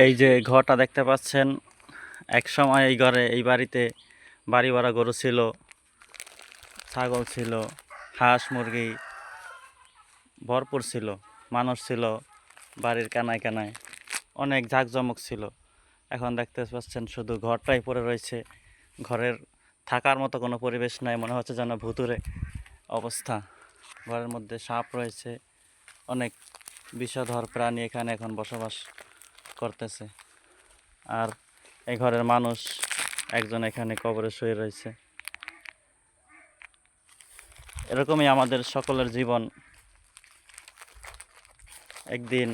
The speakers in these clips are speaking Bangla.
এই যে ঘরটা দেখতে পাচ্ছেন, এক সময় এই ঘরে এই বাড়িতে বাড়ি ভরা গরু ছিল, ছাগল ছিল, হাঁস মুরগি ভরপুর ছিল, মানুষ ছিল বাড়ির কানায় কানায়, অনেক জাঁকজমক ছিল। এখন দেখতে পাচ্ছেন শুধু ঘরটাই পড়ে রয়েছে। ঘরের থাকার মতো কোনো পরিবেশ নাই, মনে হচ্ছে যেন ভুতুড়ে অবস্থা। ঘরের মধ্যে সাপ রয়েছে, অনেক বিষধর প্রাণী এখানে এখন বসবাস করতেছে। আর এই ঘরের মানুষ একজন এখানে কবরে শুয়ে রয়েছে। এরকমই আমাদের সকলের জীবন, একদিন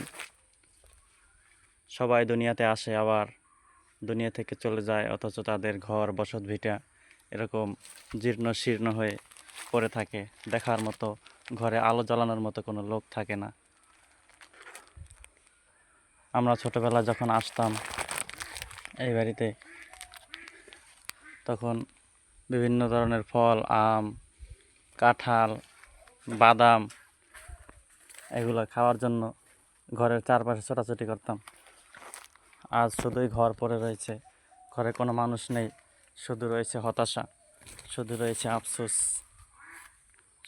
সবাই দুনিয়াতে আসে, আবার দুনিয়া থেকে চলে যায়, অথচ তাদের ঘর বসত ভিটা এরকম জীর্ণ শীর্ণ হয়ে পড়ে থাকে। দেখার মতো, ঘরে আলো জ্বালানোর মতো কোনো লোক থাকে না। আমরা ছোটোবেলায় যখন আসতাম এই বাড়িতে, তখন বিভিন্ন ধরনের ফল, আম, কাঁঠাল, বাদাম এগুলো খাওয়ার জন্য ঘরের চারপাশে ছোটাছুটি করতাম। আজ শুধুই ঘর পড়ে রয়েছে, ঘরে কোনো মানুষ নেই, শুধু রয়েছে হতাশা, শুধু রয়েছে আফসোস।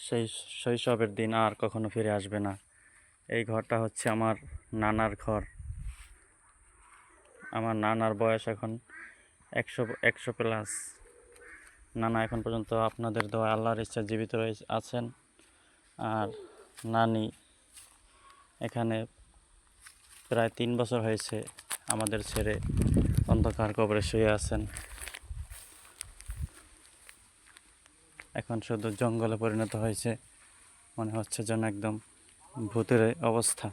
সেই শৈশবের দিন আর কখনো ফিরে আসবে না। এই ঘরটা হচ্ছে আমার নানার ঘর। আমার নানার বয়স এখন 100 প্লাস। নানা এখন পর্যন্ত আপনাদের দোয়া আল্লাহর ইচ্ছা জীবিত আছেন। আর নানি এখানে প্রায় 3 বছর হয়েছে আমাদের ছেড়ে অন্ধকার কবরে শুয়ে আছেন। এখন শুধু জঙ্গলে পরিণত হয়েছে, মনে হচ্ছে যেন একদম ভূতের অবস্থা।